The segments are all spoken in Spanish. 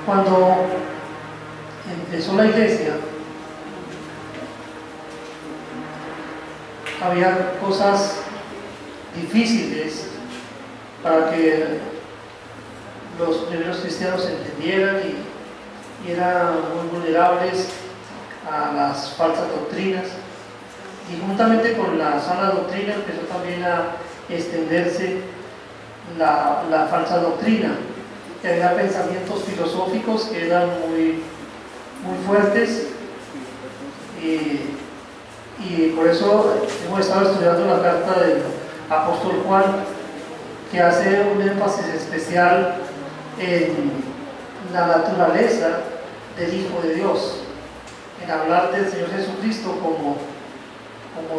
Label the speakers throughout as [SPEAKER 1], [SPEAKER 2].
[SPEAKER 1] Cuando empezó la iglesia, había cosas difíciles para que los primeros cristianos entendieran y eran muy vulnerables a las falsas doctrinas, y juntamente con la sana doctrina empezó también a extenderse la falsa doctrina, que había pensamientos filosóficos que eran muy fuertes, y por eso hemos estado estudiando la carta del apóstol Juan, que hace un énfasis especial en la naturaleza del Hijo de Dios, en hablar del Señor Jesucristo como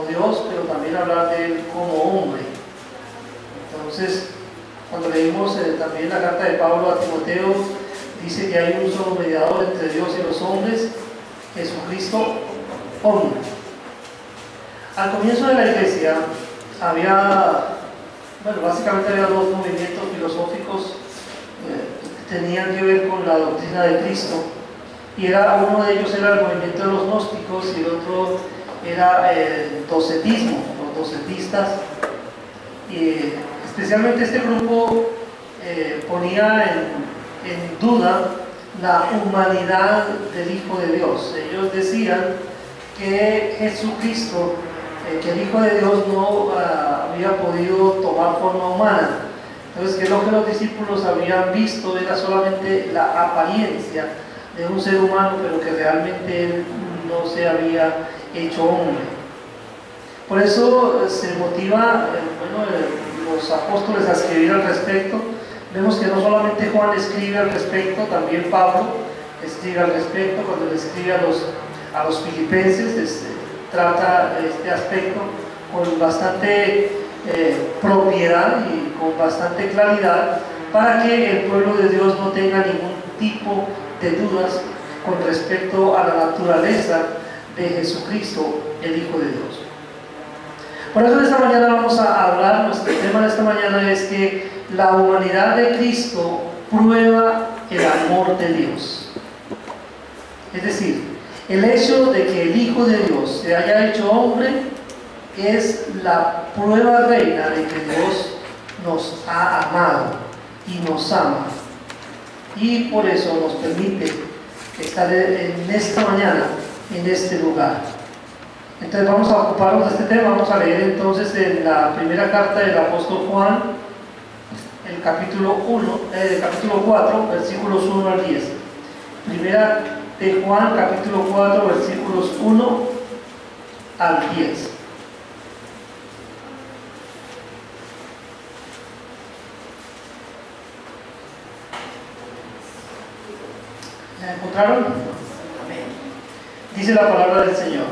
[SPEAKER 1] Dios, pero también hablar de Él como hombre. Entonces, cuando leímos también la carta de Pablo a Timoteo, dice que hay un solo mediador entre Dios y los hombres, Jesucristo, hombre. Al comienzo de la iglesia básicamente había dos movimientos filosóficos que tenían que ver con la doctrina de Cristo, y uno de ellos era el movimiento de los gnósticos y el otro era el docetismo, los docetistas. Y especialmente este grupo ponía en duda la humanidad del Hijo de Dios. Ellos decían que Jesucristo, que el Hijo de Dios no había podido tomar forma humana. Entonces, que lo que los discípulos habían visto era solamente la apariencia de un ser humano, pero que realmente él no se había hecho hombre. Por eso se motiva los apóstoles a escribir al respecto. Vemos que no solamente Juan escribe al respecto, también Pablo escribe al respecto. Cuando le escribe a los filipenses, trata este aspecto con bastante propiedad y con bastante claridad, para que el pueblo de Dios no tenga ningún tipo de dudas con respecto a la naturaleza de Jesucristo, el Hijo de Dios. Por eso esta mañana vamos a hablar, nuestro tema de esta mañana es que la humanidad de Cristo prueba el amor de Dios. Es decir, el hecho de que el Hijo de Dios se haya hecho hombre es la prueba reina de que Dios nos ha amado y nos ama, y por eso nos permite estar en esta mañana en este lugar. Entonces vamos a ocuparnos de este tema. Vamos a leer entonces en la primera carta del apóstol Juan, el capítulo 4, versículos 1 al 10. Primera de Juan, capítulo 4, versículos 1 al 10. ¿La encontraron? Dice la palabra del Señor: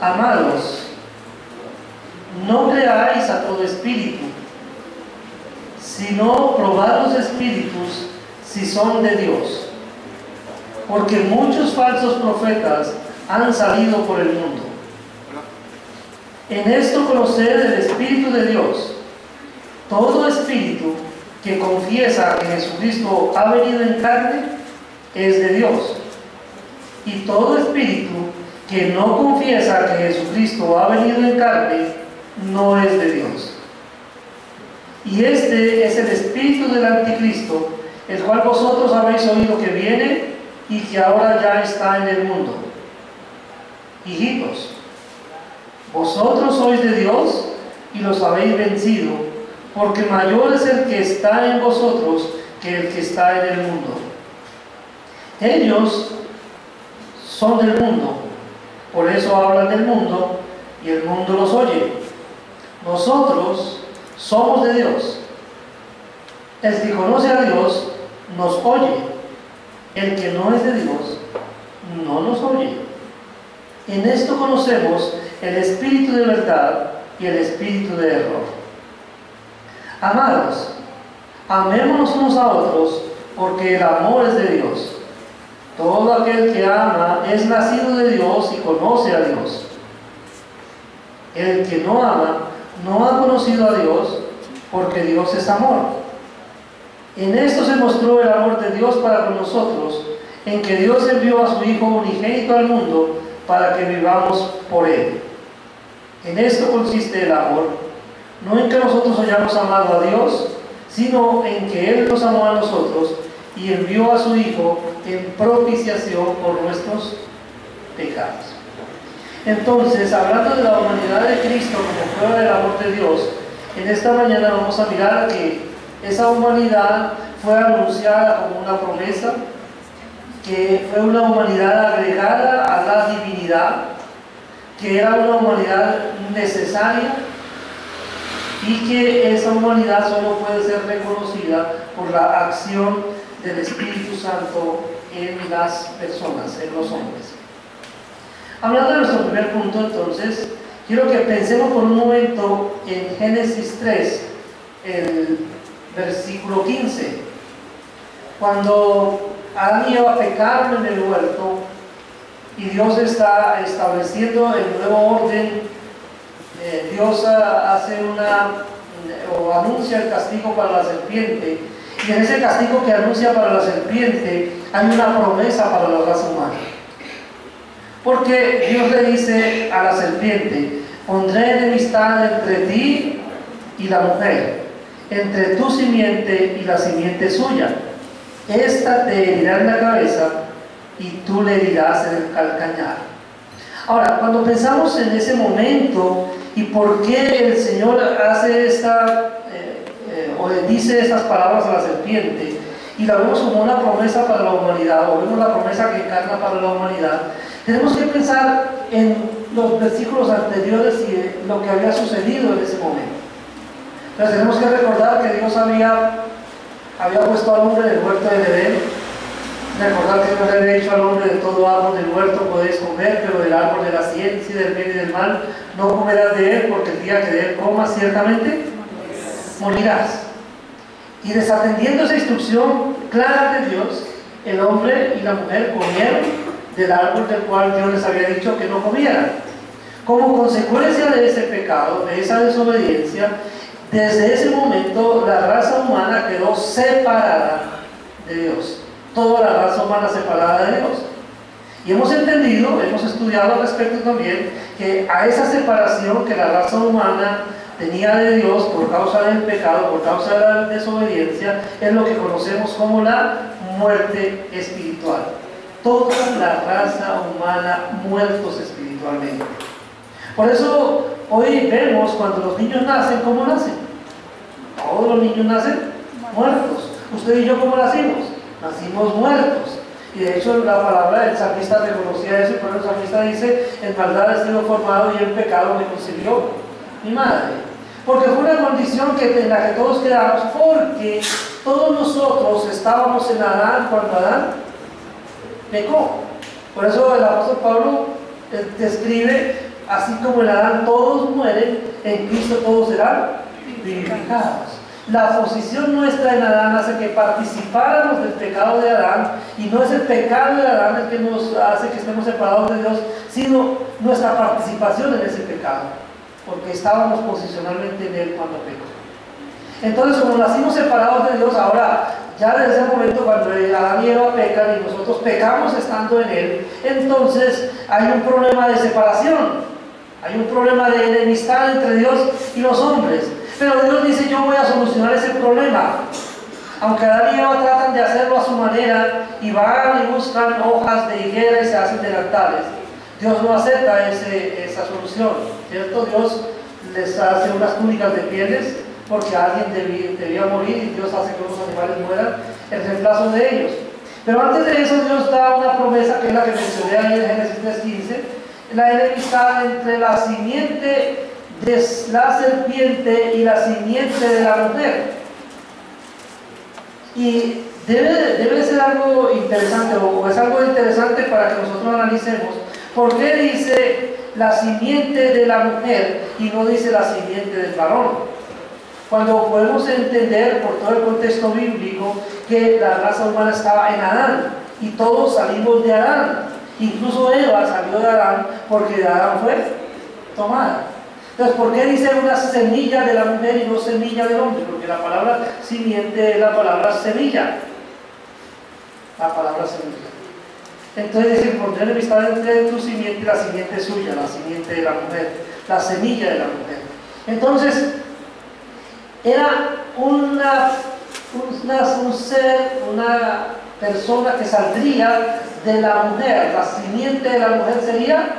[SPEAKER 1] amados, no creáis a todo espíritu, sino probad los espíritus si son de Dios, porque muchos falsos profetas han salido por el mundo. En esto conoced el Espíritu de Dios. Todo espíritu que confiesa que Jesucristo ha venido en carne es de Dios, y todo espíritu que no confiesa que Jesucristo ha venido en carne no es de Dios. Y este es el espíritu del anticristo, el cual vosotros habéis oído que viene y que ahora ya está en el mundo. Hijitos, vosotros sois de Dios y los habéis vencido, porque mayor es el que está en vosotros que el que está en el mundo. Ellos son del mundo, por eso hablan del mundo y el mundo los oye. Nosotros somos de Dios. El que conoce a Dios nos oye. El que no es de Dios no nos oye. En esto conocemos el espíritu de verdad y el espíritu de error. Amados, amémonos unos a otros, porque el amor es de Dios. Todo aquel que ama es nacido de Dios y conoce a Dios. El que no ama no ha conocido a Dios, porque Dios es amor. En esto se mostró el amor de Dios para con nosotros, en que Dios envió a su Hijo unigénito al mundo para que vivamos por Él. En esto consiste el amor, no en que nosotros hayamos amado a Dios, sino en que Él nos amó a nosotros y envió a su Hijo en propiciación por nuestros pecados. Entonces, hablando de la humanidad de Cristo como prueba del amor de Dios, en esta mañana vamos a mirar que esa humanidad fue anunciada como una promesa, que fue una humanidad agregada a la divinidad, que era una humanidad necesaria y que esa humanidad solo puede ser reconocida por la acción del Espíritu Santo en las personas, en los hombres. Hablando de nuestro primer punto, entonces, quiero que pensemos por un momento en Génesis 3, el versículo 15. Cuando Adán y Eva pecaron en el huerto y Dios está estableciendo el nuevo orden, Dios hace o anuncia el castigo para la serpiente, y en ese castigo que anuncia para la serpiente hay una promesa para la raza humana. Porque Dios le dice a la serpiente: pondré enemistad entre ti y la mujer, entre tu simiente y la simiente suya. Esta te herirá en la cabeza y tú le herirás en el calcañar. Ahora, cuando pensamos en ese momento y por qué el Señor hace o le dice estas palabras a la serpiente, y la vemos como una promesa para la humanidad, o vemos la promesa que encarna para la humanidad, tenemos que pensar en los versículos anteriores y lo que había sucedido en ese momento. Entonces tenemos que recordar que Dios había puesto al hombre en el huerto de Edén. Recordar que Dios le había dicho al hombre: de todo árbol del huerto podéis comer, pero del árbol de la ciencia y del bien y del mal no comerás de él, porque el día que de él comas ciertamente morirás. Y desatendiendo esa instrucción clara de Dios, el hombre y la mujer comieron del árbol del cual Dios les había dicho que no comieran. Como consecuencia de ese pecado, de esa desobediencia, desde ese momento la raza humana quedó separada de Dios. Toda la raza humana separada de Dios. Y hemos entendido, hemos estudiado al respecto también, que a esa separación que la raza humana tenía de Dios por causa del pecado, por causa de la desobediencia, es lo que conocemos como la muerte espiritual. Toda la raza humana muertos espiritualmente. Por eso hoy vemos cuando los niños nacen, ¿cómo nacen? Todos los niños nacen muertos. Usted y yo, ¿cómo nacimos? Nacimos muertos. Y de hecho la palabra del salmista reconocía eso, y por eso el salmista dice: en maldad he sido formado y en pecado me concibió mi madre. Porque fue una condición en la que todos quedamos, porque todos nosotros estábamos en Adán cuando Adán pecó. Por eso el apóstol Pablo describe: así como en Adán todos mueren, en Cristo todos serán vivificados. La posición nuestra en Adán hace que participáramos del pecado de Adán, y no es el pecado de Adán el que nos hace que estemos separados de Dios, sino nuestra participación en ese pecado, porque estábamos posicionalmente en él cuando pecó. Entonces, como nacimos separados de Dios, ahora ya desde ese momento cuando Adán y Eva pecan y nosotros pecamos estando en él, entonces hay un problema de separación, hay un problema de enemistad entre Dios y los hombres. Pero Dios dice: yo voy a solucionar ese problema. Aunque Adán y Eva tratan de hacerlo a su manera y van y buscan hojas de higuera y se hacen delantales, Dios no acepta esa solución, ¿cierto? Dios les hace unas túnicas de pieles porque alguien debía morir, y Dios hace que los animales mueran en reemplazo de ellos. Pero antes de eso, Dios da una promesa, que es la que mencioné ahí en Génesis 3:15, la enemistad entre la simiente de la serpiente y la simiente de la mujer. Y debe ser algo interesante, o es algo interesante para que nosotros analicemos. ¿Por qué dice la simiente de la mujer y no dice la simiente del varón? Cuando podemos entender por todo el contexto bíblico que la raza humana estaba en Adán, y todos salimos de Adán. Incluso Eva salió de Adán porque de Adán fue tomada. Entonces, ¿por qué dice una semilla de la mujer y no semilla del hombre? Porque la palabra simiente es la palabra semilla. La palabra semilla. Entonces dice, pondré enemistad entre tu simiente y la simiente suya, la simiente de la mujer, la semilla de la mujer. Entonces, era un ser, una persona que saldría de la mujer. La simiente de la mujer sería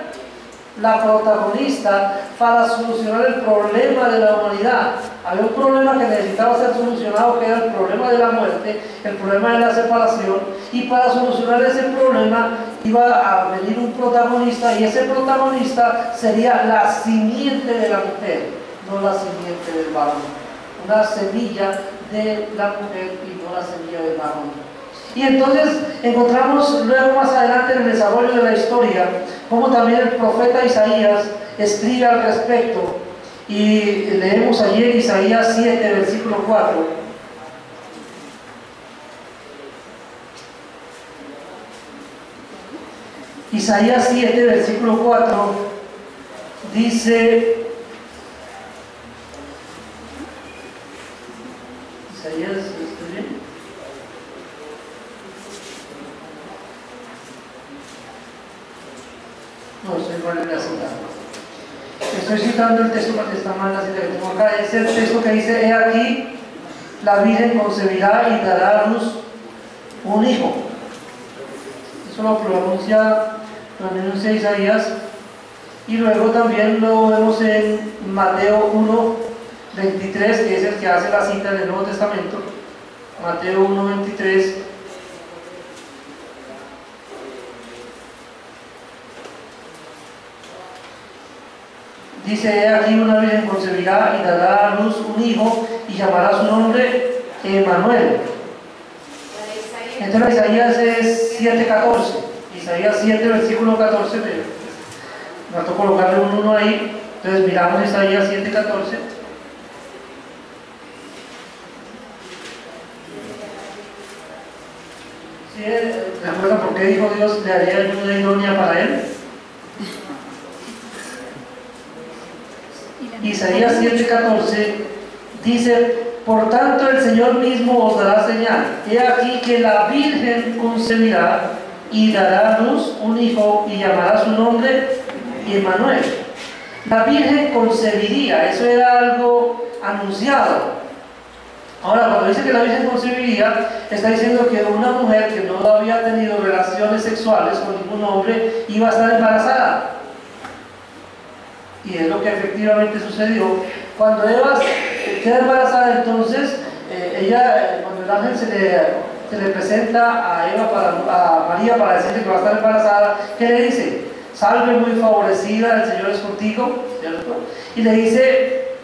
[SPEAKER 1] la protagonista para solucionar el problema de la humanidad. Había un problema que necesitaba ser solucionado, que era el problema de la muerte, el problema de la separación, y para solucionar ese problema iba a venir un protagonista, y ese protagonista sería la simiente de la mujer, no la simiente del varón. Una semilla de la mujer y no la semilla del varón. Y entonces encontramos luego más adelante en el desarrollo de la historia como también el profeta Isaías escribe al respecto, y leemos ayer Isaías 7 versículo 4. Isaías 7 versículo 4 dice, Isaías, ¿está bien? No, estoy mal en la cita. Estoy citando el texto porque está mal la cita que tengo acá. Es el texto que dice: he aquí, la Virgen concebirá y dará a luz un hijo. Eso lo pronuncia Isaías. Y luego también lo vemos en Mateo 1, 23, que es el que hace la cita del Nuevo Testamento. Mateo 1, 23. Dice: he aquí, una virgen concebirá y dará a luz un hijo y llamará su nombre Emmanuel. Entonces Isaías es 7:14. Isaías 7 versículo 14. Me va a colocarle un 1 ahí. Entonces miramos Isaías 7:14. ¿Sí? ¿Recuerdan por qué dijo Dios le haría ayuda idónea para él? Isaías 7:14 dice: por tanto el Señor mismo os dará señal. He aquí que la Virgen concebirá y dará a luz un hijo y llamará su nombre Emmanuel. La Virgen concebiría, eso era algo anunciado. Ahora, cuando dice que la Virgen concebiría, está diciendo que una mujer que no había tenido relaciones sexuales con ningún hombre iba a estar embarazada. Y es lo que efectivamente sucedió. Cuando Eva queda embarazada, entonces cuando el ángel se le presenta a María para decirle que va a estar embarazada, ¿qué le dice? Salve, muy favorecida, el Señor es contigo, ¿cierto? Y le dice: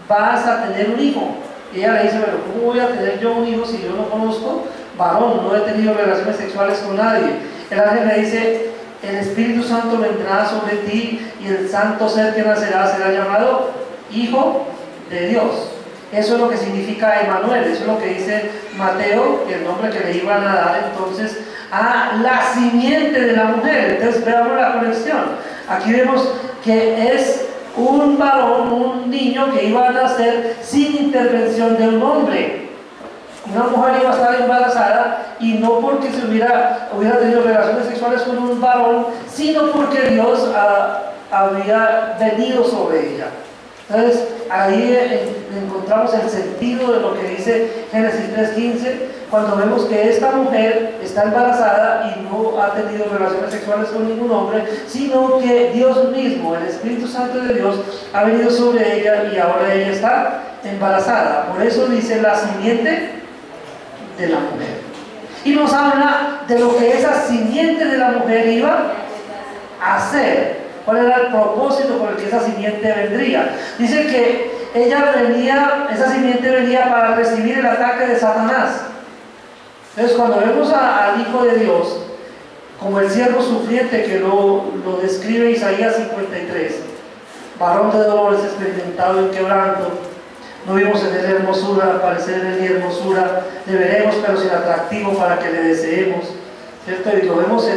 [SPEAKER 1] vas a tener un hijo. Y ella le dice: bueno, ¿cómo voy a tener yo un hijo si yo no conozco varón? No he tenido relaciones sexuales con nadie. El ángel le dice: el Espíritu Santo vendrá sobre ti y el santo ser que nacerá será llamado Hijo de Dios. Eso es lo que significa Emmanuel. Eso es lo que dice Mateo, que el nombre que le iban a dar entonces a la simiente de la mujer. Entonces veamos la conexión. Aquí vemos que es un varón, un niño que iba a nacer sin intervención de un hombre. Una mujer iba a estar embarazada, y no porque se hubiera tenido relaciones sexuales con un varón, sino porque Dios había venido sobre ella. Entonces ahí encontramos el sentido de lo que dice Génesis 3:15, cuando vemos que esta mujer está embarazada y no ha tenido relaciones sexuales con ningún hombre, sino que Dios mismo, el Espíritu Santo de Dios, ha venido sobre ella y ahora ella está embarazada. Por eso dice la simiente de la mujer. Y nos habla de lo que esa simiente de la mujer iba a hacer. ¿Cuál era el propósito por el que esa simiente vendría? Dice que esa simiente venía para recibir el ataque de Satanás. Entonces, cuando vemos al Hijo de Dios como el siervo sufriente, que lo describe Isaías 53, varón de dolores, experimentado en quebranto, no vimos en él hermosura, parecer en él ni hermosura, le veremos pero sin atractivo para que le deseemos, ¿cierto? Y lo vemos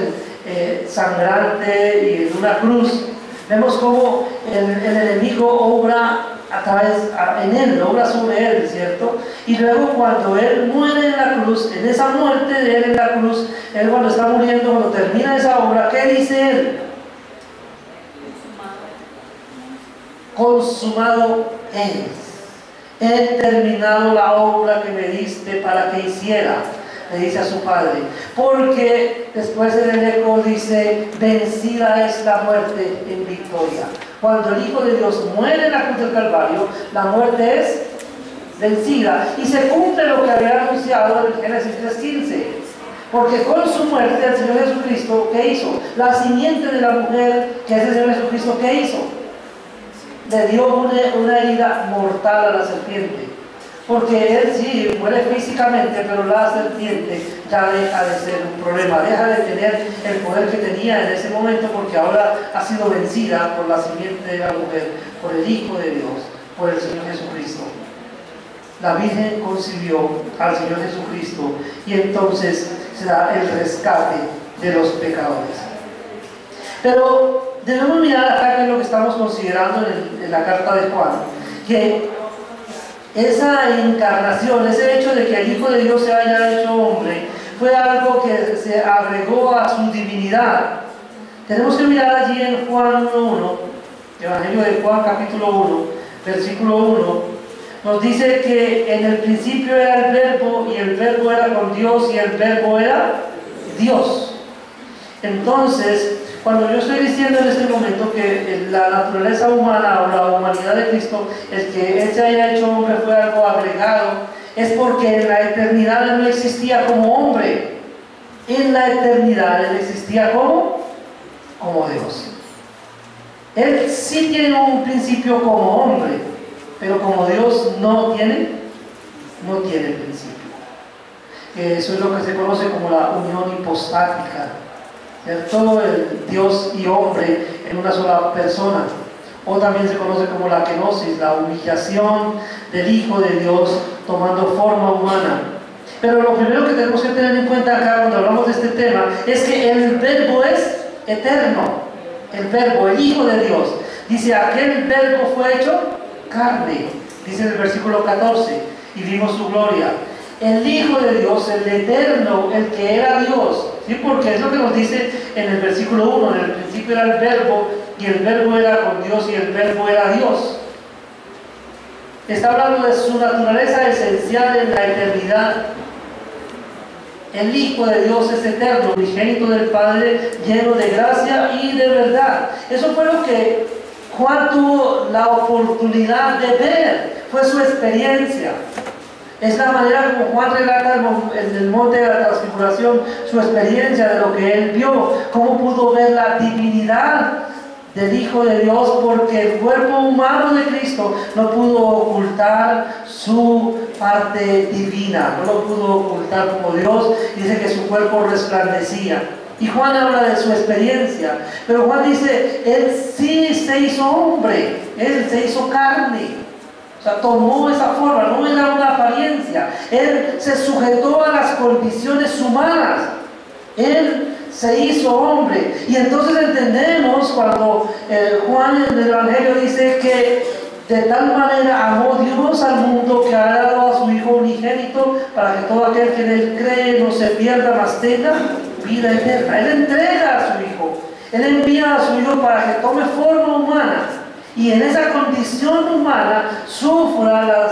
[SPEAKER 1] sangrante y en una cruz. Vemos cómo el enemigo obra en él, obra sobre él, ¿cierto? Y luego cuando él muere en la cruz, en esa muerte de él en la cruz, él cuando está muriendo, cuando termina esa obra, ¿qué dice él? Consumado es. He terminado la obra que me diste para que hiciera, le dice a su padre. Porque después en el eco dice, vencida es la muerte en victoria. Cuando el Hijo de Dios muere en la cruz del Calvario, la muerte es vencida. Y se cumple lo que había anunciado en Génesis 3:15. Porque con su muerte el Señor Jesucristo, ¿qué hizo? La simiente de la mujer, que es el Señor Jesucristo, ¿qué hizo? Le dio una herida mortal a la serpiente. Porque él sí muere físicamente, pero la serpiente ya deja de ser un problema, deja de tener el poder que tenía en ese momento, porque ahora ha sido vencida por la simiente de la mujer, por el Hijo de Dios, por el Señor Jesucristo. La Virgen concibió al Señor Jesucristo y entonces se da el rescate de los pecadores. Pero debemos mirar acá que es lo que estamos considerando en la carta de Juan, que esa encarnación, ese hecho de que el Hijo de Dios se haya hecho hombre, fue algo que se agregó a su divinidad. Tenemos que mirar allí en Juan 1:1, Evangelio de Juan capítulo 1, versículo 1, nos dice que en el principio era el Verbo, y el Verbo era con Dios, y el Verbo era Dios. Entonces, cuando yo estoy diciendo en este momento que la naturaleza humana o la humanidad de Cristo, el que Él se haya hecho hombre fue algo agregado, es porque en la eternidad Él no existía como hombre. En la eternidad Él existía como Dios. Él sí tiene un principio como hombre, pero como Dios no tiene principio. Eso es lo que se conoce como la unión hipostática. Todo el Dios y hombre en una sola persona, o también se conoce como la kenosis, la humillación del Hijo de Dios tomando forma humana. Pero lo primero que tenemos que tener en cuenta acá cuando hablamos de este tema es que el Verbo es eterno. El Verbo, el Hijo de Dios, dice, aquel Verbo fue hecho carne, dice en el versículo 14, y vimos su gloria. El Hijo de Dios, el eterno, el que era Dios, ¿sí? Porque es lo que nos dice en el versículo 1, en el principio era el Verbo, y el Verbo era con Dios, y el Verbo era Dios. Está hablando de su naturaleza esencial en la eternidad. El Hijo de Dios es eterno, unigénito del Padre, lleno de gracia y de verdad. Eso fue lo que Juan tuvo la oportunidad de ver, fue su experiencia. Es la manera como Juan relata en el monte de la transfiguración su experiencia de lo que él vio, cómo pudo ver la divinidad del Hijo de Dios, porque el cuerpo humano de Cristo no pudo ocultar su parte divina, no lo pudo ocultar como Dios. Dice que su cuerpo resplandecía. Y Juan habla de su experiencia, pero Juan dice, Él sí se hizo hombre, Él se hizo carne. O sea, tomó esa forma, no era una apariencia. Él se sujetó a las condiciones humanas. Él se hizo hombre. Y entonces entendemos cuando Juan en el Evangelio dice que de tal manera amó Dios al mundo que ha dado a su Hijo unigénito para que todo aquel que en Él cree no se pierda, mas tenga vida eterna. Él entrega a su Hijo. Él envía a su Hijo para que tome forma humana. Y en esa condición humana sufra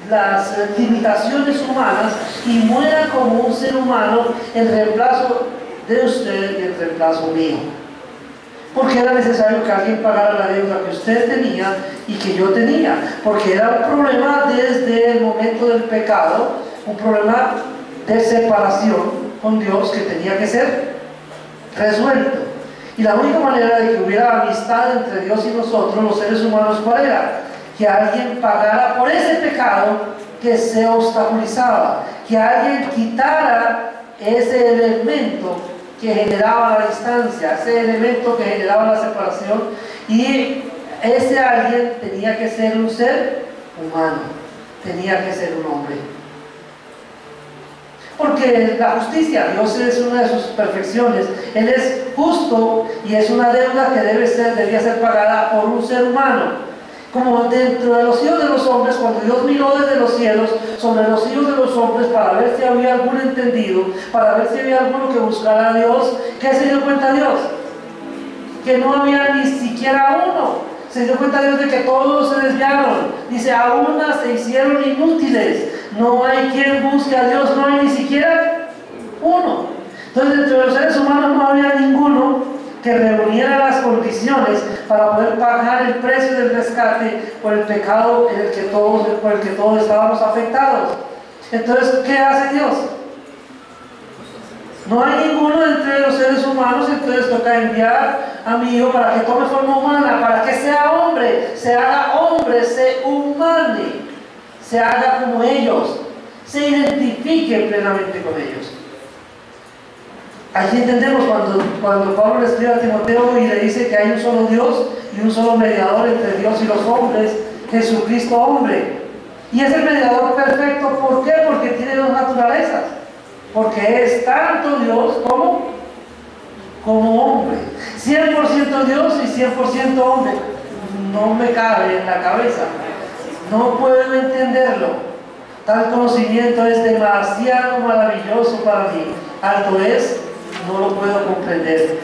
[SPEAKER 1] las limitaciones humanas y muera como un ser humano en reemplazo de usted y en reemplazo mío. Porque era necesario que alguien pagara la deuda que usted tenía y que yo tenía. Porque era un problema desde el momento del pecado, un problema de separación con Dios que tenía que ser resuelto. Y la única manera de que hubiera amistad entre Dios y nosotros, los seres humanos, ¿cuál era? Que alguien pagara por ese pecado que se obstaculizaba, que alguien quitara ese elemento que generaba la distancia, ese elemento que generaba la separación, y ese alguien tenía que ser un ser humano, tenía que ser un hombre. Porque la justicia, Dios es una de sus perfecciones. Él es justo y es una deuda que debía ser pagada por un ser humano. Como dentro de los hijos de los hombres, cuando Dios miró desde los cielos sobre los hijos de los hombres para ver si había algún entendido, para ver si había alguno que buscara a Dios, ¿qué se dio cuenta Dios? Que no había ni siquiera uno. Se dio cuenta Dios de que todos se desviaron. Dice, a unas se hicieron inútiles. No hay quien busque a Dios, no hay ni siquiera uno. Entonces, entre los seres humanos no había ninguno que reuniera las condiciones para poder pagar el precio del rescate por el pecado por el que todos estábamos afectados. Entonces, ¿qué hace Dios? No hay ninguno entre los seres humanos, entonces toca enviar a mi hijo para que tome forma humana, para que sea hombre, se haga hombre, se humane, se haga como ellos, se identifique plenamente con ellos. Aquí entendemos cuando Pablo le escribe a Timoteo y le dice que hay un solo Dios y un solo mediador entre Dios y los hombres, Jesucristo hombre. Y es el mediador perfecto, ¿por qué? Porque tiene dos naturalezas. Porque es tanto Dios como hombre. 100% Dios y 100% hombre. No me cabe en la cabeza. No puedo entenderlo. Tal conocimiento es demasiado maravilloso para mí. Alto es, no lo puedo comprender.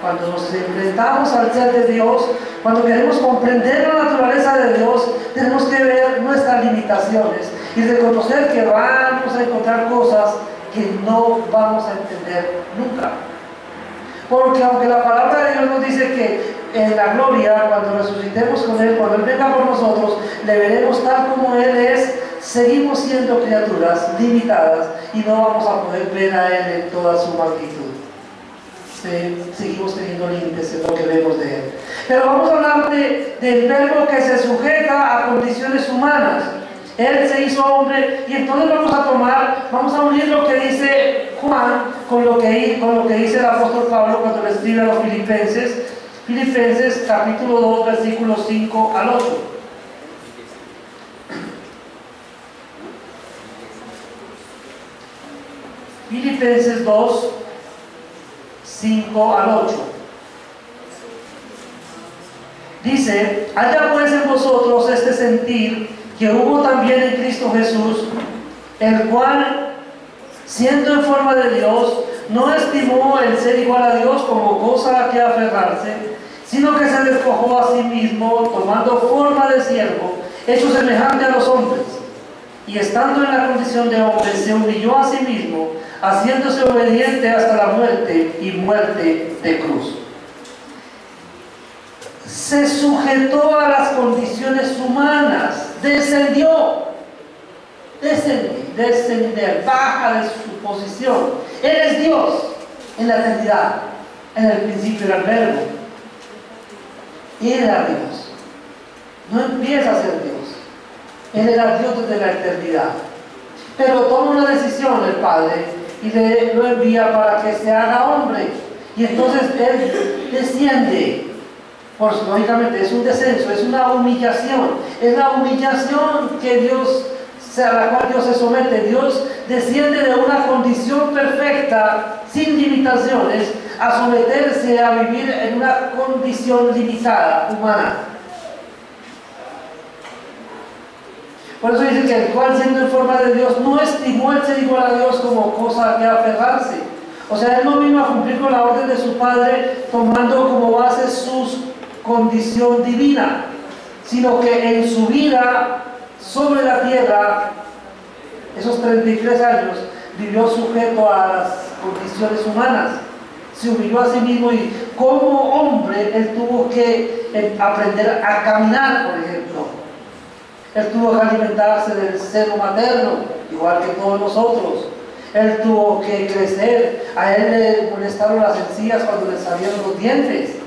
[SPEAKER 1] Cuando nos enfrentamos al ser de Dios, cuando queremos comprender la naturaleza de Dios, tenemos que ver nuestras limitaciones y reconocer que vamos a encontrar cosas que no vamos a entender nunca. Porque aunque la palabra de Dios nos dice que en la gloria, cuando resucitemos con Él, cuando Él venga por nosotros, le veremos tal como Él es, seguimos siendo criaturas limitadas y no vamos a poder ver a Él en toda su magnitud. Seguimos teniendo límites en lo que vemos de Él. Pero vamos a hablar del verbo que se sujeta a condiciones humanas. Él se hizo hombre y entonces vamos a unir lo que dice Juan con lo que dice el apóstol Pablo cuando le escribe a los Filipenses. Filipenses capítulo 2 versículos 5 al 8. Filipenses 2, 5 al 8. Dice, haya pues en vosotros este sentir que hubo también en Cristo Jesús, el cual, siendo en forma de Dios, no estimó el ser igual a Dios como cosa a que aferrarse, sino que se despojó a sí mismo, tomando forma de siervo, hecho semejante a los hombres, y estando en la condición de hombre, se humilló a sí mismo, haciéndose obediente hasta la muerte y muerte de cruz. Se sujetó a las condiciones humanas, descender, baja de su posición. Él es Dios en la eternidad, en el principio era el verbo. Él era Dios, no empieza a ser Dios. Él era Dios desde la eternidad. Pero toma una decisión el Padre y lo envía para que se haga hombre. Y entonces Él desciende. Pues lógicamente es un descenso, es una humillación. Es la humillación a la cual Dios se somete. Dios desciende de una condición perfecta, sin limitaciones, a someterse a vivir en una condición limitada, humana. Por eso dice que el cual, siendo en forma de Dios, no estimó el ser igual a Dios como cosa a que aferrarse. O sea, Él no vino a cumplir con la orden de su Padre tomando como base su condición divina, sino que en su vida sobre la tierra, esos 33 años, vivió sujeto a las condiciones humanas. Se humilló a sí mismo y como hombre Él tuvo que aprender a caminar, por ejemplo. Él tuvo que alimentarse del seno materno, igual que todos nosotros. Él tuvo que crecer. A Él le molestaron las encías cuando le salieron los dientes.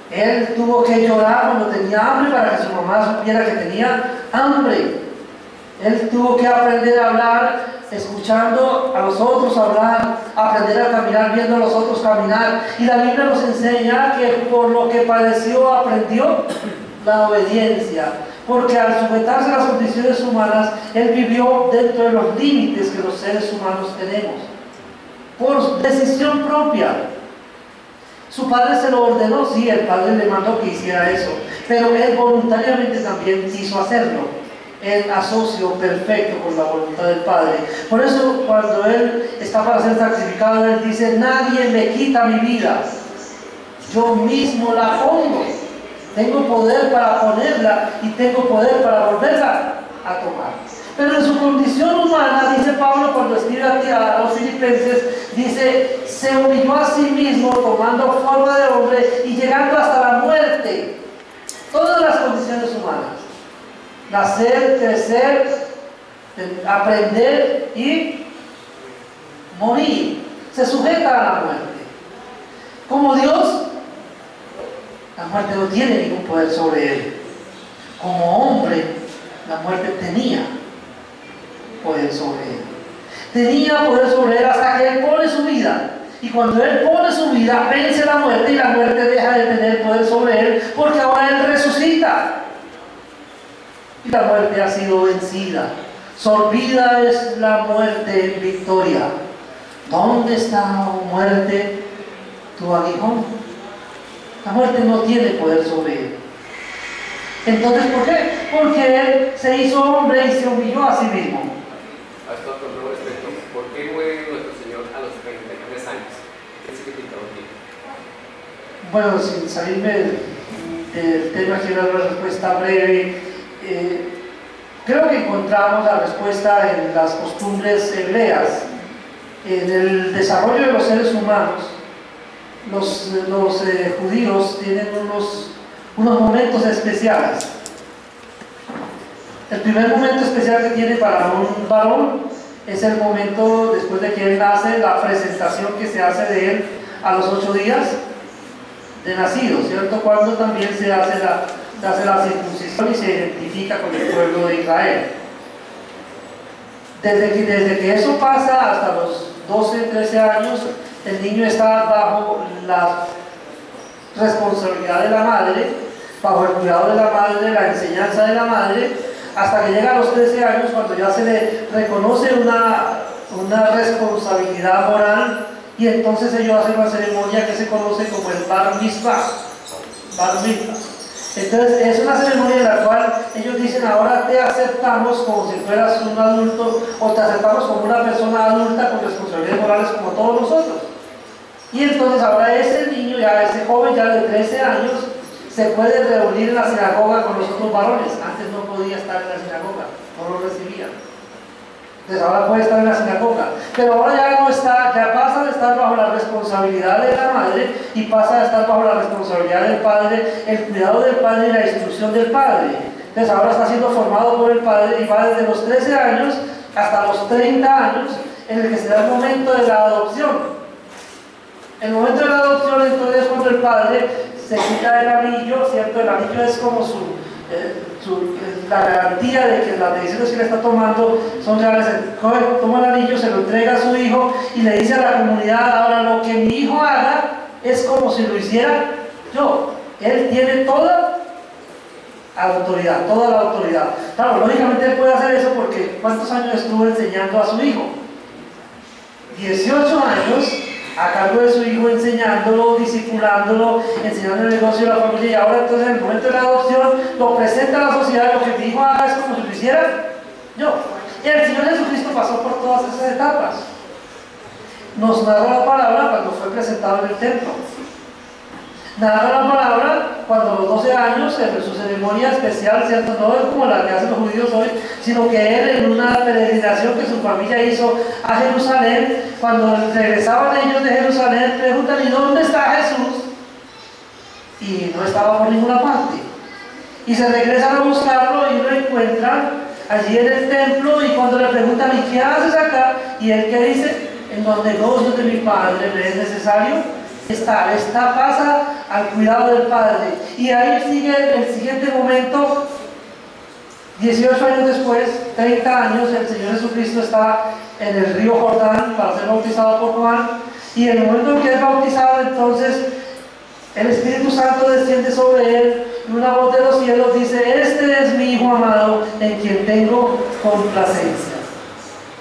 [SPEAKER 1] Él tuvo que llorar cuando tenía hambre para que su mamá supiera que tenía hambre. Él tuvo que aprender a hablar escuchando a los otros hablar, aprender a caminar viendo a los otros caminar. Y la Biblia nos enseña que por lo que padeció aprendió la obediencia. porque al sujetarse a las condiciones humanas, Él vivió dentro de los límites que los seres humanos tenemos, por decisión propia. Su padre se lo ordenó, sí, el padre le mandó que hiciera eso, pero Él voluntariamente también quiso hacerlo. Él asoció perfecto con la voluntad del Padre. Por eso cuando Él está para ser sacrificado, Él dice: nadie me quita mi vida, yo mismo la pongo. Tengo poder para ponerla y tengo poder para volverla a tomar. Pero en su condición humana, dice Pablo cuando escribe a los filipenses, dice: se humilló a sí mismo tomando forma de hombre y llegando hasta la muerte. Todas las condiciones humanas: nacer, crecer, aprender y morir. Se sujeta a la muerte. Como Dios, la muerte no tiene ningún poder sobre Él. Como hombre, la muerte tenía poder sobre Él. Tenía poder sobre Él hasta que Él pone su vida. Y cuando Él pone su vida, vence la muerte y la muerte deja de tener poder sobre Él, porque ahora Él resucita. Y la muerte ha sido vencida. Sorbida es la muerte en victoria. ¿Dónde está, oh muerte, tu aguijón? La muerte no tiene poder sobre Él. Entonces, ¿por qué? Porque Él se hizo hombre y se humilló a sí mismo.
[SPEAKER 2] Pastor, con todo respeto, ¿por qué muere nuestro Señor a los 33 años? ¿Qué significado tiene?
[SPEAKER 1] Bueno, sin salirme del tema, quiero dar una respuesta breve. Creo que encontramos la respuesta en las costumbres hebreas. En el desarrollo de los seres humanos, los judíos tienen unos momentos especiales. El primer momento especial que tiene para un varón es el momento después de que él nace, la presentación que se hace de él a los 8 días de nacido, ¿cierto? Cuando también se hace la circuncisión y se identifica con el pueblo de Israel. Desde que eso pasa hasta los 12, 13 años, el niño está bajo la responsabilidad de la madre, bajo el cuidado de la madre, la enseñanza de la madre, hasta que llega a los 13 años, cuando ya se le reconoce una responsabilidad moral, y entonces ellos hacen una ceremonia que se conoce como el Bar Mitzvah. Bar Mitzvah. Entonces es una ceremonia en la cual ellos dicen: ahora te aceptamos como si fueras un adulto, o te aceptamos como una persona adulta con responsabilidades morales como todos nosotros. Y entonces ahora ese niño, ya ese joven ya de 13 años, se puede reunir en la sinagoga con los otros varones. Antes no podía estar en la sinagoga, no lo recibían. Entonces ahora puede estar en la sinagoga, pero ahora ya no está, ya pasa de estar bajo la responsabilidad de la madre y pasa a estar bajo la responsabilidad del padre, el cuidado del padre y la instrucción del padre. Entonces ahora está siendo formado por el padre y va desde los 13 años hasta los 30 años, en el que se da el momento de la adopción. El momento de la adopción entonces es cuando el padre se quita el anillo, ¿cierto? El anillo es como la garantía de que las decisiones que le está tomando son reales. Toma el anillo, se lo entrega a su hijo y le dice a la comunidad: ahora lo que mi hijo haga es como si lo hiciera yo. Él tiene toda autoridad, toda la autoridad. Claro, lógicamente él puede hacer eso porque ¿cuántos años estuvo enseñando a su hijo? 18 años a cargo de su hijo, enseñándolo, discipulándolo, enseñando el negocio de la familia, y ahora entonces en el momento de la adopción lo presenta a la sociedad: lo que mi hijo haga es como si lo hiciera yo. Y el Señor Jesucristo pasó por todas esas etapas. Nos narra la palabra cuando fue presentado en el templo. Narra la palabra cuando a los 12 años, en su ceremonia especial, ¿cierto? No es como la que hacen los judíos hoy, sino que él, en una peregrinación que su familia hizo a Jerusalén, cuando regresaban ellos de Jerusalén, preguntan: ¿y dónde está Jesús? Y no estaba por ninguna parte. Y se regresan a buscarlo y lo encuentran allí en el templo, y cuando le preguntan: ¿y qué haces acá? Y él, ¿qué dice? En los negocios de mi padre me es necesario estar. Esta pasa al cuidado del Padre. Y ahí sigue el siguiente momento. 18 años después, 30 años, el Señor Jesucristo está en el río Jordán para ser bautizado por Juan, y en el momento en que es bautizado, entonces el Espíritu Santo desciende sobre él y una voz de los cielos dice: este es mi Hijo amado, en quien tengo complacencia.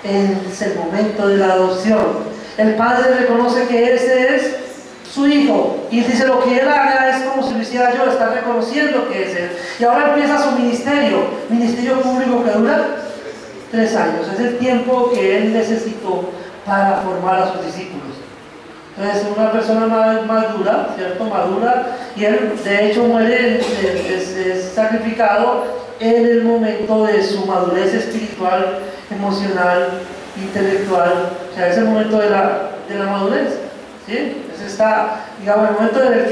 [SPEAKER 1] Es el momento de la adopción. El Padre reconoce que ese es su Hijo, y dice: lo que Él haga es como si lo hiciera yo, está reconociendo que es Él. Y ahora empieza su ministerio público, que dura 3 años. Es el tiempo que Él necesitó para formar a sus discípulos. Entonces, una persona madura, ¿cierto? Madura, y Él de hecho muere, es sacrificado en el momento de su madurez espiritual, emocional, intelectual. O sea, es el momento de la madurez, ¿sí? Entonces está, digamos, el momento en el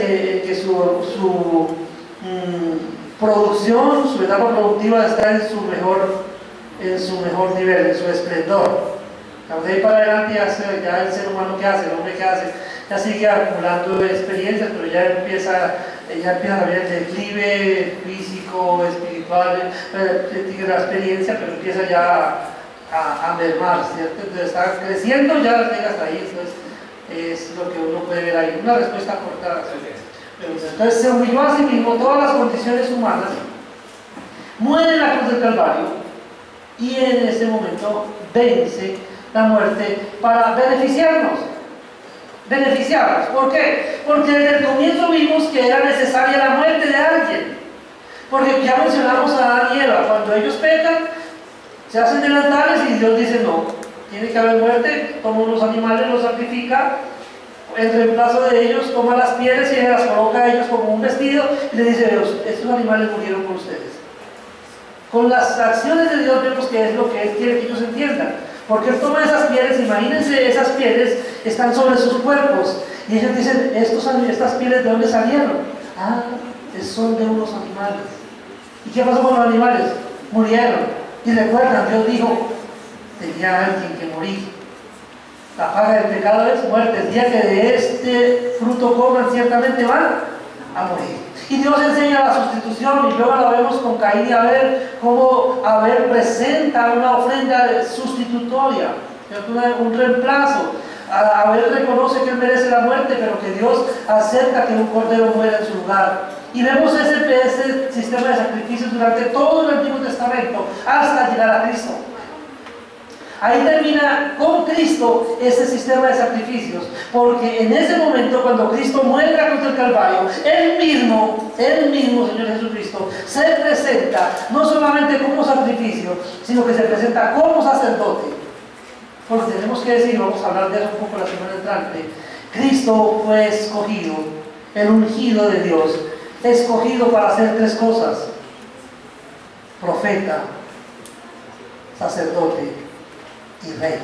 [SPEAKER 1] que su producción, su etapa productiva está en su mejor nivel, en su esplendor. De ahí para adelante ya el ser humano, ¿qué hace? El hombre, ¿qué hace? Ya sigue acumulando experiencias, pero ya empieza a haber el declive físico, espiritual, la experiencia, pero empieza ya a mermar, ¿cierto? Entonces está creciendo, ya llega hasta ahí. Entonces es lo que uno puede ver ahí, una respuesta corta. Entonces se humilló a sí mismo, todas las condiciones humanas, muere en la cruz del Calvario, y en ese momento vence la muerte para beneficiarnos. ¿Por qué? Porque desde el comienzo vimos que era necesaria la muerte de alguien. Porque ya mencionamos a Adán y Eva: cuando ellos pecan, se hacen delantales y Dios dice: no, tiene que haber muerte. Toma los animales, los sacrifica, en reemplazo de ellos toma las pieles y las coloca a ellos como un vestido, y le dice: Dios, estos animales murieron por ustedes. Con las acciones de Dios vemos que es lo que Él quiere que ellos entiendan. Porque Él toma esas pieles, imagínense, esas pieles están sobre sus cuerpos, y ellos dicen: estas pieles, ¿de dónde salieron? Ah, son de unos animales. ¿Y qué pasó con los animales? Murieron. Y recuerdan, Dios dijo: tenía alguien que morir. La paga del pecado es muerte. El día que de este fruto coman, ciertamente van a morir. Y Dios enseña la sustitución, y luego la vemos con Caín y Abel, cómo Abel presenta una ofrenda sustitutoria, un reemplazo. Abel reconoce que él merece la muerte, pero que Dios acepta que un cordero muera en su lugar. Y vemos ese sistema de sacrificios durante todo el Antiguo Testamento, hasta llegar a Cristo. Ahí termina con Cristo ese sistema de sacrificios, porque en ese momento, cuando Cristo muere en la cruz del Calvario, Él mismo, Señor Jesucristo, se presenta no solamente como sacrificio, sino que se presenta como sacerdote. Porque tenemos que decir, vamos a hablar de eso un poco la semana entrante, Cristo fue escogido, el ungido de Dios, escogido para hacer 3 cosas: profeta, sacerdote y rey.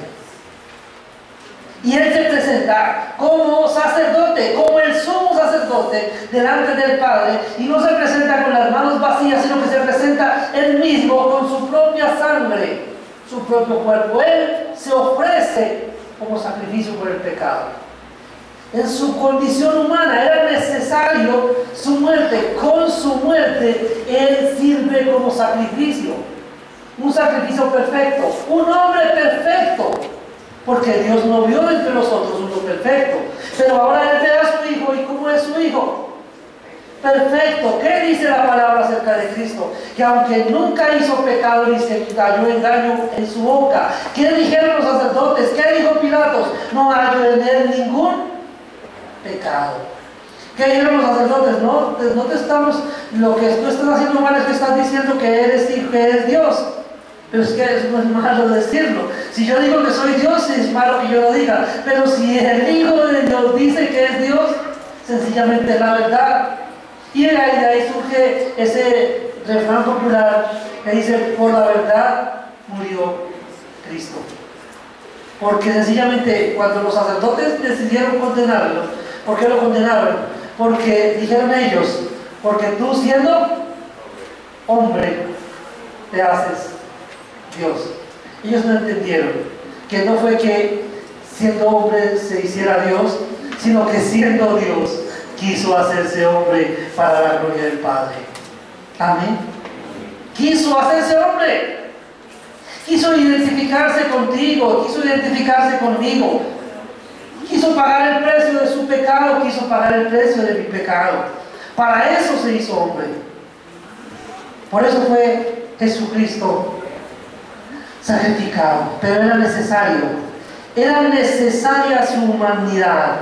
[SPEAKER 1] Y Él se presenta como sacerdote, como el sumo sacerdote delante del Padre, y no se presenta con las manos vacías, sino que se presenta Él mismo con su propia sangre, su propio cuerpo. Él se ofrece como sacrificio por el pecado. En su condición humana era necesario su muerte. Con su muerte Él sirve como sacrificio. Un sacrificio perfecto, un hombre perfecto, porque Dios no vio entre nosotros uno perfecto, pero ahora Él ve a su Hijo. ¿Y cómo es su Hijo? Perfecto. ¿Qué dice la palabra acerca de Cristo? Que aunque nunca hizo pecado ni se halló engaño en su boca. ¿Qué dijeron los sacerdotes? ¿Qué dijo Pilatos? No halló en Él ningún pecado. ¿Qué dijeron los sacerdotes? No te estamos, lo que tú estás haciendo mal es que estás diciendo que eres Hijo, que eres Dios. Pero es que eso no es malo decirlo. Si yo digo que soy Dios, es malo que yo lo diga. Pero si el Hijo de Dios dice que es Dios, sencillamente es la verdad. Y de ahí surge ese refrán popular que dice: por la verdad murió Cristo. Porque sencillamente cuando los sacerdotes decidieron condenarlo, ¿por qué lo condenaron? Porque dijeron ellos: porque tú, siendo hombre, te haces Dios. Ellos no entendieron que no fue que siendo hombre se hiciera Dios, sino que siendo Dios quiso hacerse hombre para la gloria del Padre. Amén. Quiso hacerse hombre, quiso identificarse contigo, quiso identificarse conmigo, quiso pagar el precio de su pecado, quiso pagar el precio de mi pecado. Para eso se hizo hombre. Por eso fue Jesucristo sacrificado, pero era necesaria su humanidad,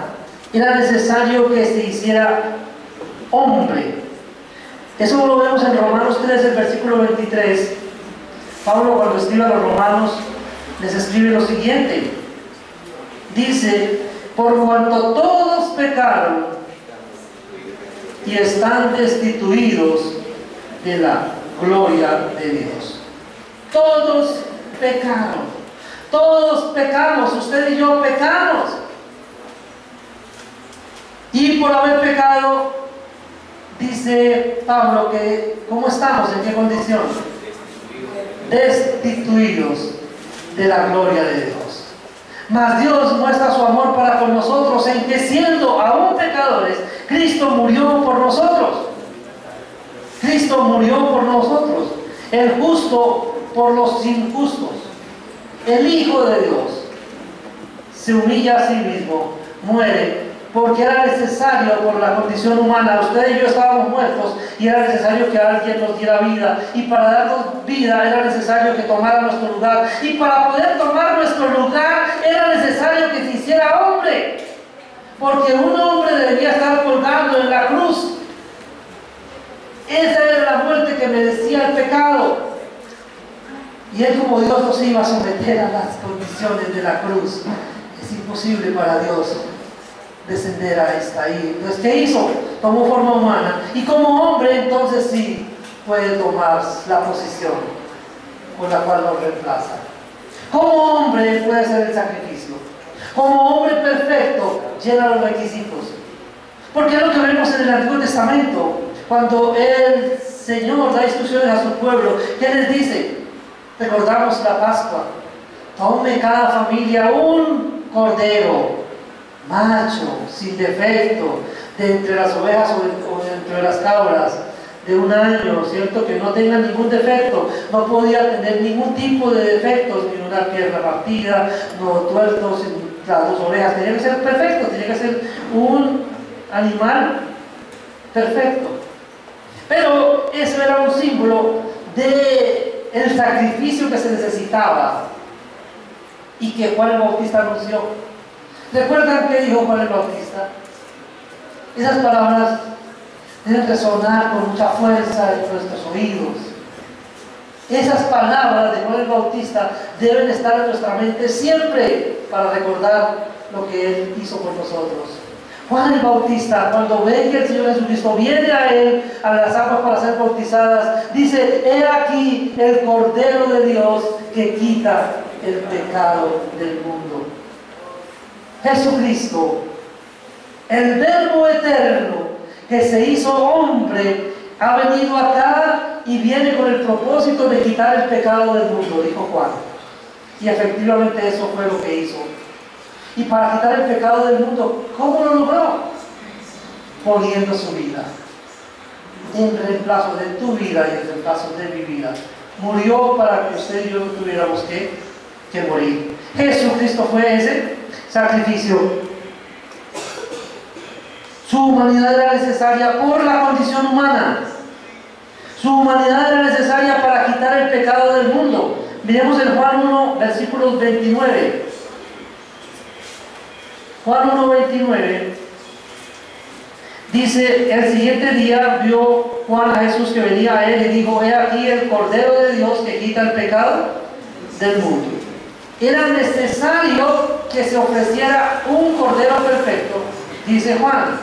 [SPEAKER 1] era necesario que se hiciera hombre. Eso lo vemos en Romanos 3, el versículo 23. Pablo, cuando escribe a los romanos, les escribe lo siguiente. Dice: por cuanto todos pecaron y están destituidos de la gloria de Dios. Todos pecaron. Todos pecamos. Usted y yo pecamos. Y por haber pecado, dice Pablo que ¿cómo estamos? ¿En qué condición? Destituidos de la gloria de Dios. Mas Dios muestra su amor para con nosotros en que, siendo aún pecadores, Cristo murió por nosotros. Cristo murió por nosotros, el justo por los injustos. El Hijo de Dios se humilla a sí mismo, muere, porque era necesario por la condición humana. Usted y yo estábamos muertos y era necesario que alguien nos diera vida, y para darnos vida era necesario que tomara nuestro lugar, y para poder tomar nuestro lugar era necesario que se hiciera hombre, porque un hombre debía estar colgando en la cruz. Esa era la muerte que merecía el pecado. Y él, como Dios, no se iba a someter a las condiciones de la cruz. Es imposible para Dios descender a esta ahí. Entonces, ¿qué hizo? Tomó forma humana, y como hombre entonces sí puede tomar la posición con la cual nos reemplaza. Como hombre puede hacer el sacrificio. Como hombre perfecto llena los requisitos. Porque es lo que vemos en el Antiguo Testamento, cuando el Señor da instrucciones a su pueblo. ¿Qué les dice? Recordamos la Pascua. Tome cada familia un cordero macho, sin defecto, de entre las ovejas o de entre las cabras, de 1 año, ¿cierto? Que no tenga ningún defecto. No podía tener ningún tipo de defectos, ni una pierna partida, no tuertos en las 2 orejas. Tenía que ser perfecto, tenía que ser un animal perfecto. Pero eso era un símbolo de el sacrificio que se necesitaba y que Juan el Bautista anunció. ¿Recuerdan qué dijo Juan el Bautista? Esas palabras deben resonar con mucha fuerza en nuestros oídos. Esas palabras de Juan el Bautista deben estar en nuestra mente siempre para recordar lo que Él hizo por nosotros. Juan el Bautista, cuando ve que el Señor Jesucristo viene a él, a las aguas para ser bautizadas, dice: he aquí el Cordero de Dios que quita el pecado del mundo. Jesucristo, el Verbo eterno que se hizo hombre, ha venido acá y viene con el propósito de quitar el pecado del mundo, dijo Juan. Y efectivamente eso fue lo que hizo. Y para quitar el pecado del mundo, ¿cómo lo logró? Poniendo su vida en reemplazo de tu vida y en reemplazo de mi vida. Murió para que usted y yo no tuviéramos que morir. Jesucristo fue ese sacrificio. Su humanidad era necesaria por la condición humana. Su humanidad era necesaria para quitar el pecado del mundo. Miremos en Juan 1, versículos 29. Juan 1, 29. Dice: el siguiente día vio Juan a Jesús que venía a él y dijo: he aquí el Cordero de Dios que quita el pecado del mundo. Era necesario que se ofreciera un Cordero perfecto, dice Juan.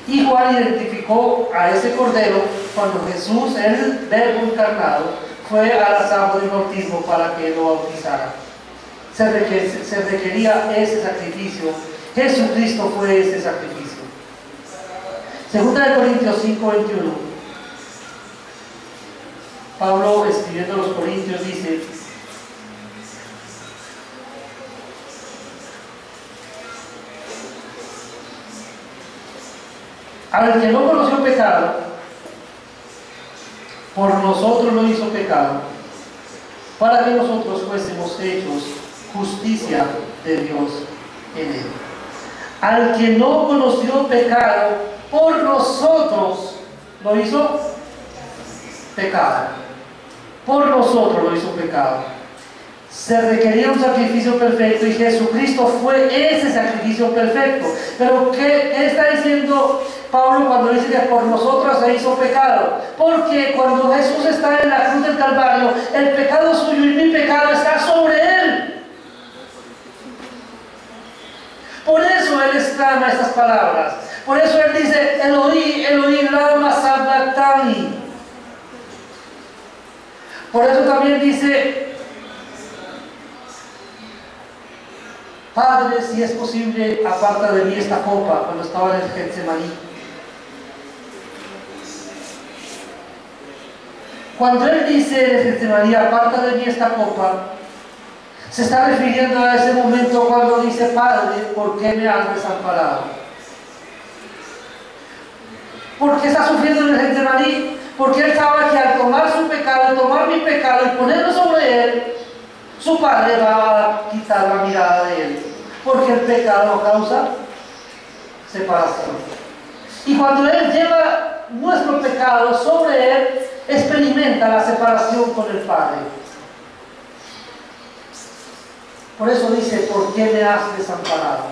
[SPEAKER 1] Y Juan identificó a ese Cordero cuando Jesús, el Verbo encarnado, fue a las aguas del bautismo para que lo bautizara. Se requería ese sacrificio. Jesucristo fue ese sacrificio. Segunda de Corintios 5, 21. Pablo, escribiendo a los Corintios, dice: al que no conoció pecado, por nosotros lo hizo pecado, para que nosotros fuésemos hechos justicia de Dios en él. Al que no conoció pecado, por nosotros lo hizo pecado. Por nosotros lo hizo pecado. Se requería un sacrificio perfecto y Jesucristo fue ese sacrificio perfecto. Pero ¿qué está diciendo Pablo cuando dice que por nosotros se hizo pecado? Porque cuando Jesús está en la cruz del Calvario, el pecado suyo y mi pecado está sobre él. Por eso él exclama estas palabras. Por eso él dice: Elohim, Elohim, lama sabachthani. Por eso también dice: Padre, si es posible, aparta de mí esta copa, cuando estaba en el Getsemaní. Cuando él dice en el Getsemaní: aparta de mí esta copa, se está refiriendo a ese momento cuando dice: Padre, ¿por qué me has desamparado? ¿Por qué está sufriendo en el Getsemaní? Porque él sabe que al tomar su pecado, tomar mi pecado y ponerlo sobre él, su Padre va a quitar la mirada de él. Porque el pecado causa separación. Y cuando él lleva nuestro pecado sobre él, experimenta la separación con el Padre. Por eso dice: ¿por qué me has desamparado?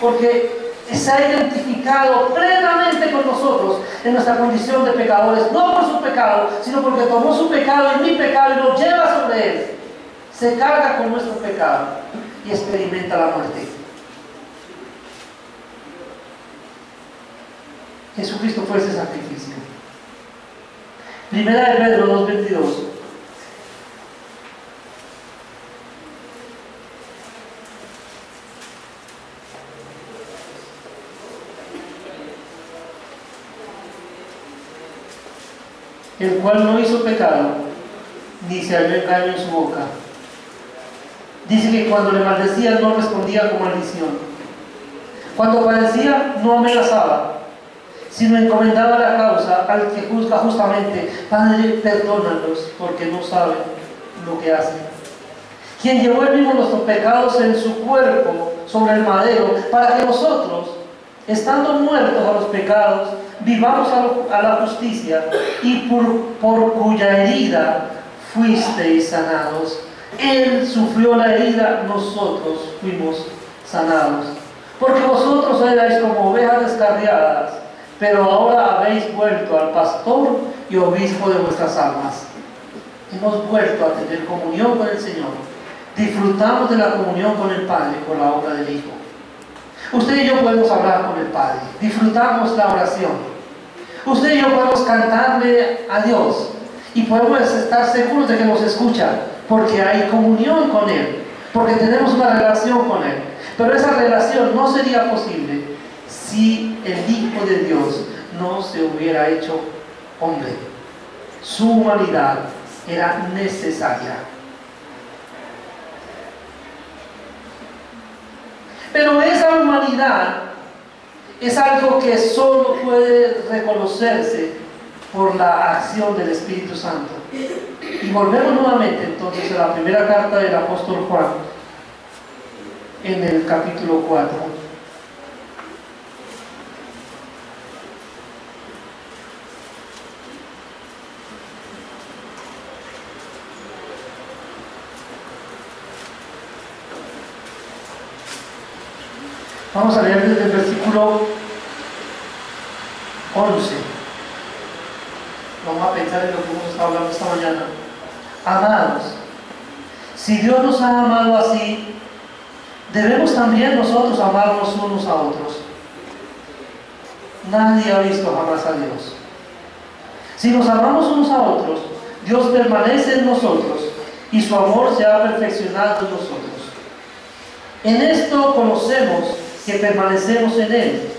[SPEAKER 1] Porque se ha identificado plenamente con nosotros en nuestra condición de pecadores, no por su pecado, sino porque tomó su pecado y mi pecado y lo lleva sobre él. Se carga con nuestro pecado y experimenta la muerte. Jesucristo fue ese sacrificio. Primera de Pedro 2:22. El cual no hizo pecado, ni se halló engaño en su boca. Dice que cuando le maldecían no respondía con maldición. Cuando padecía no amenazaba, sino encomendaba la causa al que juzga justamente. Padre, perdónalos, porque no saben lo que hacen. Quien llevó él mismo nuestros pecados en su cuerpo sobre el madero, para que nosotros, estando muertos a los pecados, vivamos a la justicia, y por cuya herida fuisteis sanados. Él sufrió la herida, nosotros fuimos sanados. Porque vosotros erais como ovejas descarriadas, pero ahora habéis vuelto al pastor y obispo de vuestras almas. Hemos vuelto a tener comunión con el Señor. Disfrutamos de la comunión con el Padre por la obra del Hijo. Usted y yo podemos hablar con el Padre. Disfrutamos la oración. Usted y yo podemos cantarle a Dios y podemos estar seguros de que nos escucha, porque hay comunión con Él, porque tenemos una relación con Él. Pero esa relación no sería posible si el Hijo de Dios no se hubiera hecho hombre. Su humanidad era necesaria. Pero esa humanidad es algo que solo puede reconocerse por la acción del Espíritu Santo. Y volvemos nuevamente entonces a la primera carta del apóstol Juan, en el capítulo 4. Vamos a leer desde el versículo 11. Vamos a pensar en lo que hemos estado hablando esta mañana. Amados, si Dios nos ha amado así, debemos también nosotros amarnos unos a otros. Nadie ha visto jamás a Dios. Si nos amamos unos a otros, Dios permanece en nosotros y su amor se ha perfeccionado en nosotros. En esto conocemos que permanecemos en Él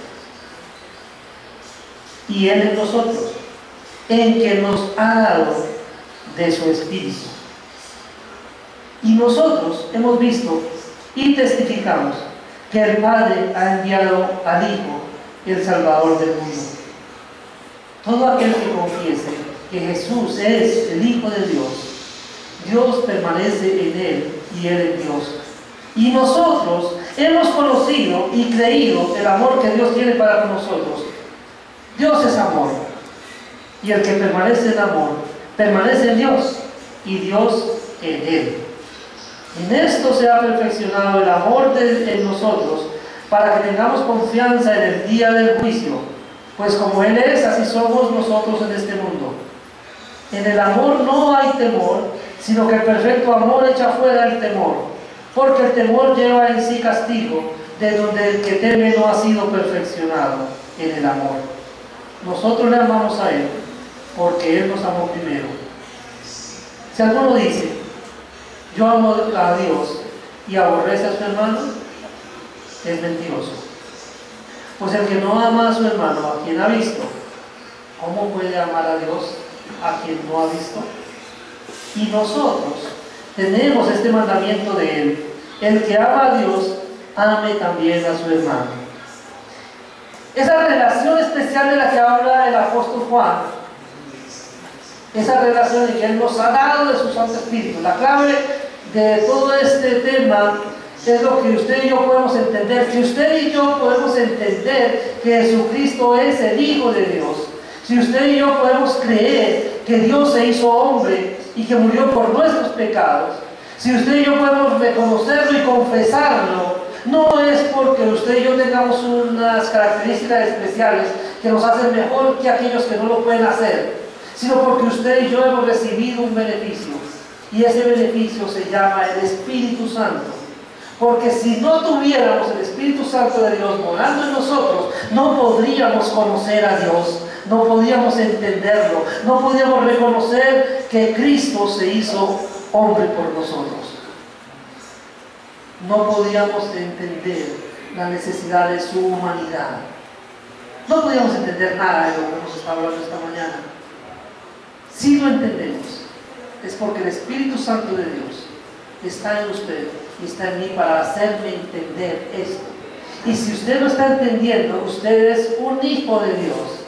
[SPEAKER 1] y Él en nosotros, en que nos ha dado de su Espíritu. Y nosotros hemos visto y testificamos que el Padre ha enviado al Hijo, el Salvador del mundo. Todo aquel que confiese que Jesús es el Hijo de Dios, Dios permanece en Él y Él en Dios. Y nosotros hemos conocido y creído el amor que Dios tiene para con nosotros. Dios es amor. Y el que permanece en amor, permanece en Dios y Dios en él. En esto se ha perfeccionado el amor en nosotros, para que tengamos confianza en el día del juicio, pues como Él es, así somos nosotros en este mundo. En el amor no hay temor, sino que el perfecto amor echa fuera el temor, porque el temor lleva en sí castigo, de donde el que teme no ha sido perfeccionado en el amor. Nosotros le amamos a Él, porque Él nos amó primero. Si alguno dice, yo amo a Dios y aborrece a su hermano, es mentiroso. Pues el que no ama a su hermano, a quien ha visto, ¿cómo puede amar a Dios a quien no ha visto? Y nosotros tenemos este mandamiento de Él: el que ama a Dios, ame también a su hermano. Esa relación especial de la que habla el apóstol Juan, esa relación de que Él nos ha dado de su Santo Espíritu, la clave de todo este tema es lo que usted y yo podemos entender. Si usted y yo podemos entender que Jesucristo es el Hijo de Dios, si usted y yo podemos creer que Dios se hizo hombre y que murió por nuestros pecados, si usted y yo podemos reconocerlo y confesarlo, no es porque usted y yo tengamos unas características especiales que nos hacen mejor que aquellos que no lo pueden hacer, sino porque usted y yo hemos recibido un beneficio, y ese beneficio se llama el Espíritu Santo. Porque si no tuviéramos el Espíritu Santo de Dios morando en nosotros, no podríamos conocer a Dios, no podíamos entenderlo, no podíamos reconocer que Cristo se hizo hombre por nosotros. No podíamos entender la necesidad de su humanidad. No podíamos entender nada de lo que nos está hablando esta mañana. Si lo entendemos, es porque el Espíritu Santo de Dios está en usted y está en mí para hacerme entender esto. Y si usted lo está entendiendo, usted es un hijo de Dios.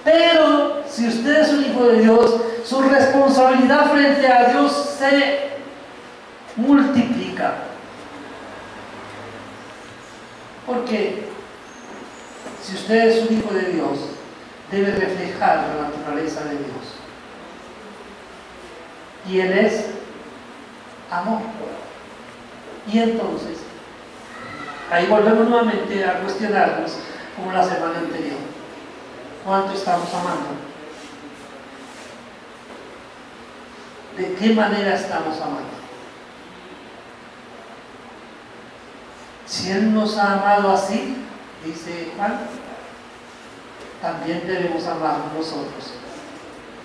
[SPEAKER 1] Pero si usted es un hijo de Dios, su responsabilidad frente a Dios se multiplica. Porque si usted es un hijo de Dios, debe reflejar la naturaleza de Dios. Y Él es amor. Y entonces, ahí volvemos nuevamente a cuestionarnos, como la semana anterior: ¿cuánto estamos amando? ¿De qué manera estamos amando? Si Él nos ha amado así, dice Juan, también debemos amar nosotros,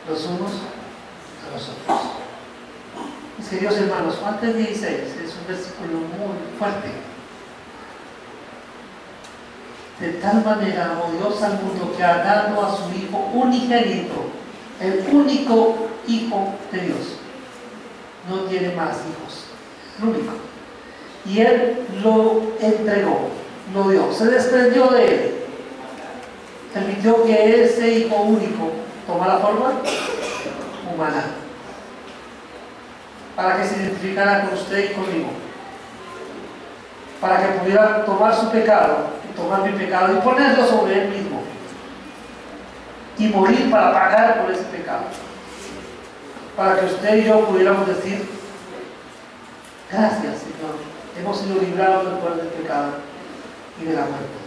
[SPEAKER 1] los unos a los otros. Mis queridos hermanos, Juan 3:16 es un versículo muy fuerte. De tal manera amó Dios al mundo que ha dado a su Hijo unigénito, el único Hijo de Dios. No tiene más hijos, el único. Y Él lo entregó, lo dio, se desprendió de Él. Permitió que ese Hijo único tomara forma humana, para que se identificara con usted y conmigo, para que pudiera tomar su pecado, tomar mi pecado y ponerlo sobre Él mismo, y morir para pagar por ese pecado, para que usted y yo pudiéramos decir: gracias, Señor, hemos sido librados del poder del pecado y de la muerte.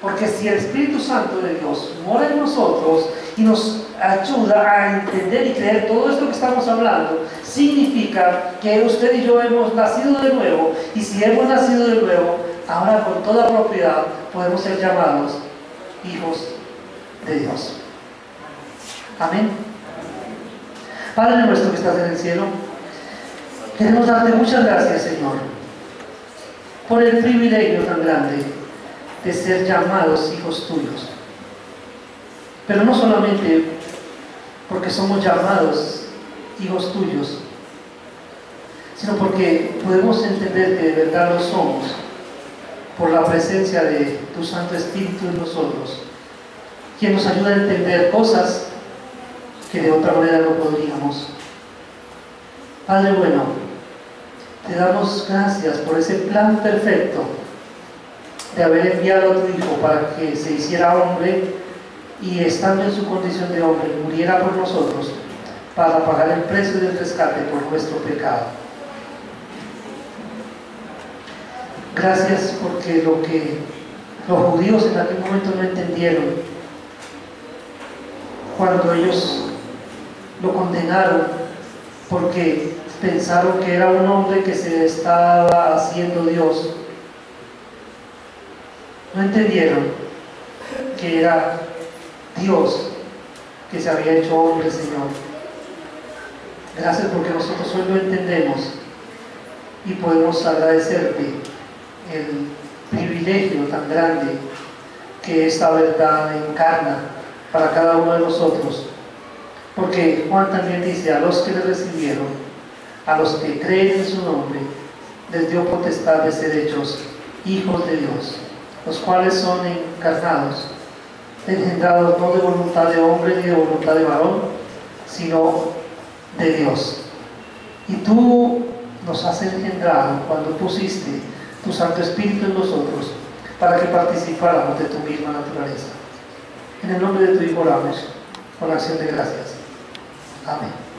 [SPEAKER 1] Porque si el Espíritu Santo de Dios mora en nosotros y nos ayuda a entender y creer todo esto que estamos hablando, significa que usted y yo hemos nacido de nuevo, y si hemos nacido de nuevo, ahora con toda propiedad podemos ser llamados hijos de Dios. Amén. Padre nuestro que estás en el cielo, queremos darte muchas gracias, Señor, por el privilegio tan grande de ser llamados hijos tuyos. Pero no solamente porque somos llamados hijos tuyos, sino porque podemos entender que de verdad lo somos por la presencia de tu Santo Espíritu en nosotros, quien nos ayuda a entender cosas que de otra manera no podríamos. Padre bueno, te damos gracias por ese plan perfecto de haber enviado a tu Hijo para que se hiciera hombre y estando en su condición de hombre, muriera por nosotros para pagar el precio del rescate por nuestro pecado. Gracias porque lo que los judíos en aquel momento no entendieron, cuando ellos lo condenaron porque pensaron que era un hombre que se estaba haciendo Dios, no entendieron que era Dios que se había hecho hombre, Señor. Gracias porque nosotros hoy lo entendemos y podemos agradecerte el privilegio tan grande que esta verdad encarna para cada uno de nosotros. Porque Juan también dice: a los que le recibieron, a los que creen en su nombre, les dio potestad de ser hechos hijos de Dios, los cuales son encarnados, engendrados no de voluntad de hombre ni de voluntad de varón, sino de Dios. Y tú nos has engendrado cuando pusiste tu Santo Espíritu en nosotros para que participáramos de tu misma naturaleza. En el nombre de tu Hijo oramos con acción de gracias. Amén.